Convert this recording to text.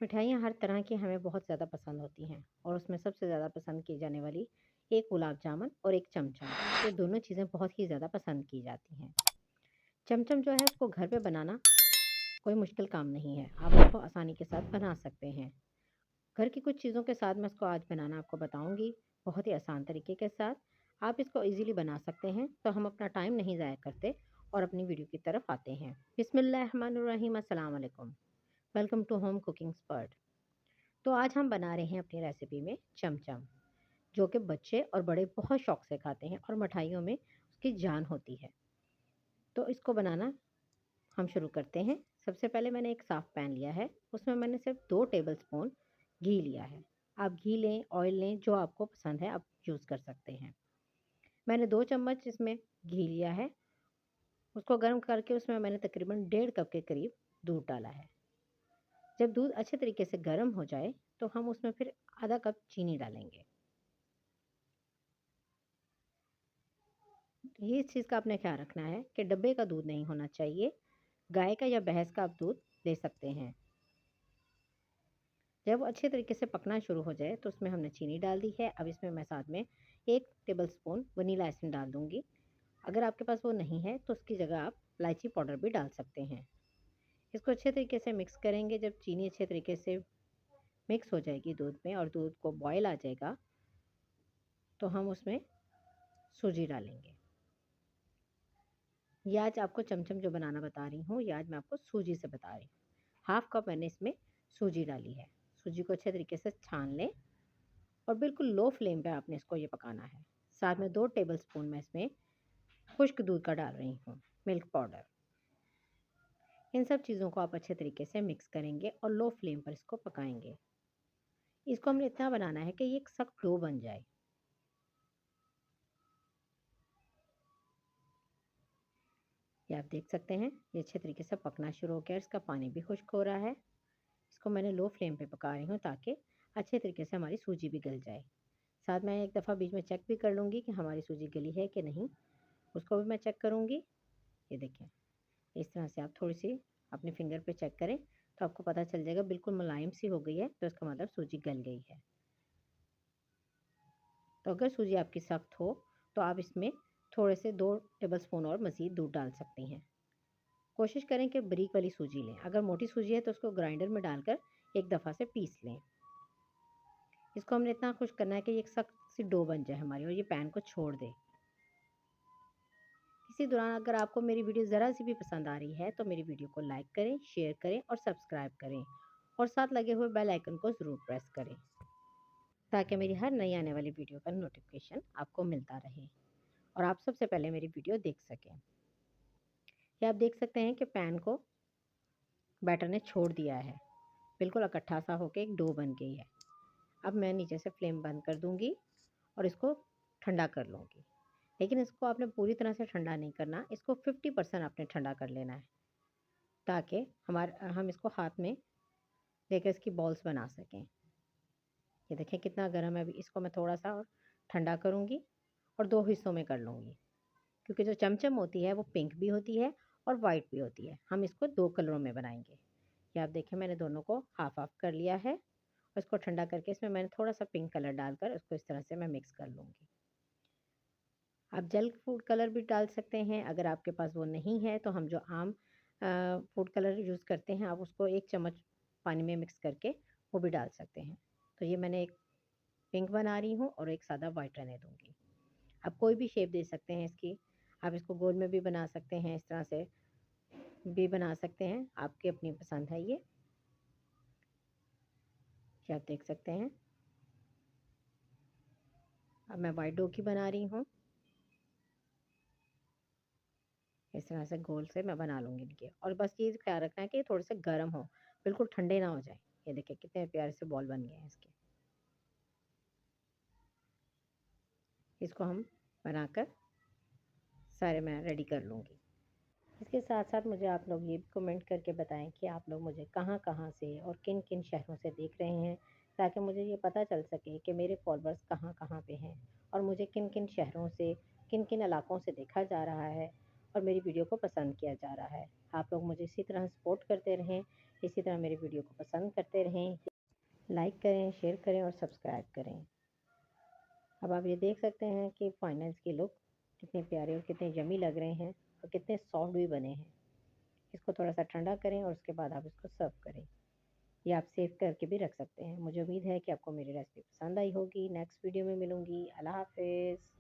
मिठाइयाँ हर तरह की हमें बहुत ज़्यादा पसंद होती हैं और उसमें सबसे ज़्यादा पसंद की जाने वाली एक गुलाब जामुन और एक चमचम। ये दोनों चीज़ें बहुत ही ज़्यादा पसंद की जाती हैं। चमचम जो है उसको घर पे बनाना कोई मुश्किल काम नहीं है। आप उसको आसानी के साथ बना सकते हैं। घर की कुछ चीज़ों के साथ मैं इसको आज बनाना आपको बताऊँगी, बहुत ही आसान तरीके के साथ। आप इसको ईज़िली बना सकते हैं, तो हम अपना टाइम नहीं ज़ाया करते और अपनी वीडियो की तरफ आते हैं। बिस्मिल्लाहिर्रहमानिर्रहीम, अस्सलाम वालेकुम। Welcome to home cooking expert. तो आज हम बना रहे हैं अपनी रेसिपी में चमचम, जो कि बच्चे और बड़े बहुत शौक से खाते हैं और मिठाइयों में उसकी जान होती है। तो इसको बनाना हम शुरू करते हैं। सबसे पहले मैंने एक साफ़ पैन लिया है, उसमें मैंने सिर्फ 2 टेबलस्पून घी लिया है। आप घी लें, ऑयल लें, जो आपको पसंद है आप यूज़ कर सकते हैं। मैंने 2 चम्मच इसमें घी लिया है, उसको गर्म करके उसमें मैंने तकरीबन डेढ़ कप के करीब दूध डाला है। जब दूध अच्छे तरीके से गर्म हो जाए, तो हम उसमें फिर आधा कप चीनी डालेंगे। ये इस चीज़ का आपने ख्याल रखना है कि डब्बे का दूध नहीं होना चाहिए, गाय का या भैंस का आप दूध ले सकते हैं। जब वो अच्छे तरीके से पकना शुरू हो जाए तो उसमें हमने चीनी डाल दी है। अब इसमें मैं साथ में 1 टेबलस्पून वनीला एसेंस डाल दूँगी। अगर आपके पास वो नहीं है तो उसकी जगह आप इलायची पाउडर भी डाल सकते हैं। इसको अच्छे तरीके से मिक्स करेंगे। जब चीनी अच्छे तरीके से मिक्स हो जाएगी दूध में और दूध को बॉयल आ जाएगा, तो हम उसमें सूजी डालेंगे। ये आज आपको चमचम जो बनाना बता रही हूँ, ये आज मैं आपको सूजी से बता रही हूँ। हाफ़ कप मैंने इसमें सूजी डाली है। सूजी को अच्छे तरीके से छान लें और बिल्कुल लो फ्लेम पे आपने इसको ये पकाना है। साथ में 2 टेबलस्पून मैं इसमें खुश्क दूध का डाल रही हूँ, मिल्क पाउडर। इन सब चीज़ों को आप अच्छे तरीके से मिक्स करेंगे और लो फ्लेम पर इसको पकाएंगे। इसको हमने इतना बनाना है कि ये एक सख्त डो बन जाए। ये आप देख सकते हैं, ये अच्छे तरीके से पकना शुरू हो गया है, इसका पानी भी खुश्क हो रहा है। इसको मैंने लो फ्लेम पे पका रही हूँ ताकि अच्छे तरीके से हमारी सूजी भी गल जाए। साथ में एक दफ़ा बीच में चेक भी कर लूँगी कि हमारी सूजी गली है कि नहीं, उसको भी मैं चेक करूँगी। ये देखें, इस तरह से आप थोड़ी-सी अपने फिंगर पे चेक करें, तो आपको पता चल जाएगा बिल्कुल मुलायम सी हो गई है, तो इसका मतलब सूजी गल गई है। तो अगर सूजी आपकी सख्त हो, तो आप इसमें थोड़े से 2 टेबलस्पून और मज़ीद दूध डाल सकती हैं। कोशिश करें कि बारीक वाली सूजी लें। अगर मोटी सूजी है तो उसको ग्राइंडर में डालकर एक दफ़ा से पीस लें। इसको हमने इतना खुश्क करना है कि ये एक सख्त सी डो बन जाए हमारी और ये पैन को छोड़ दे। इसी दौरान अगर आपको मेरी वीडियो ज़रा सी भी पसंद आ रही है तो मेरी वीडियो को लाइक करें, शेयर करें और सब्सक्राइब करें और साथ लगे हुए बेल आइकन को ज़रूर प्रेस करें ताकि मेरी हर नई आने वाली वीडियो का नोटिफिकेशन आपको मिलता रहे और आप सबसे पहले मेरी वीडियो देख सकें। ये आप देख सकते हैं कि पैन को बैटर ने छोड़ दिया है, बिल्कुल इकट्ठा सा होकर एक डो बन गई है। अब मैं नीचे से फ्लेम बंद कर दूंगी और इसको ठंडा कर लूँगी। लेकिन इसको आपने पूरी तरह से ठंडा नहीं करना, इसको 50% आपने ठंडा कर लेना है ताकि हम इसको हाथ में लेकर इसकी बॉल्स बना सकें। ये देखें कितना गर्म है। अभी इसको मैं थोड़ा सा और ठंडा करूँगी और 2 हिस्सों में कर लूँगी, क्योंकि जो चमचम होती है वो पिंक भी होती है और वाइट भी होती है। हम इसको 2 कलरों में बनाएंगे। ये आप देखें मैंने दोनों को हाफ हाफ कर लिया है और इसको ठंडा करके इसमें मैंने थोड़ा सा पिंक कलर डालकर उसको इस तरह से मैं मिक्स कर लूँगी। आप जल फूड कलर भी डाल सकते हैं। अगर आपके पास वो नहीं है तो हम जो आम फूड कलर यूज़ करते हैं, आप उसको 1 चम्मच पानी में मिक्स करके वो भी डाल सकते हैं। तो ये मैंने एक पिंक बना रही हूँ और एक सादा वाइट रहने दूँगी। आप कोई भी शेप दे सकते हैं इसकी। आप इसको गोल में भी बना सकते हैं, इस तरह से भी बना सकते हैं, आपकी अपनी पसंद है ये। आप देख सकते हैं। अब मैं वाइट डो की बना रही हूँ। इस तरह से गोल से मैं बना लूँगी इनके और बस ये ख्याल रखना है कि थोड़े से गर्म हो, बिल्कुल ठंडे ना हो जाएँ। ये देखिए कितने प्यारे से बॉल बन गए हैं इसके। इसको हम बनाकर सारे मैं रेडी कर लूँगी। इसके साथ-साथ मुझे आप लोग ये भी कमेंट करके बताएँ कि आप लोग मुझे कहाँ-कहाँ से और किन-किन शहरों से देख रहे हैं, ताकि मुझे ये पता चल सके कि मेरे फॉलोअर्स कहाँ-कहाँ पे हैं और मुझे किन-किन शहरों से, किन-किन इलाकों से देखा जा रहा है और मेरी वीडियो को पसंद किया जा रहा है। आप लोग मुझे इसी तरह सपोर्ट करते रहें, इसी तरह मेरी वीडियो को पसंद करते रहें, लाइक करें, शेयर करें और सब्सक्राइब करें। अब आप ये देख सकते हैं कि फाइनल इसके लुक कितने प्यारे और कितने यम्मी लग रहे हैं और कितने सॉफ्ट भी बने हैं। इसको थोड़ा सा ठंडा करें और उसके बाद आप इसको सर्व करें। ये आप सेव करके भी रख सकते हैं। मुझे उम्मीद है कि आपको मेरी रेसिपी पसंद आई होगी। नेक्स्ट वीडियो में मिलूंगी। अल्लाह हाफिज़।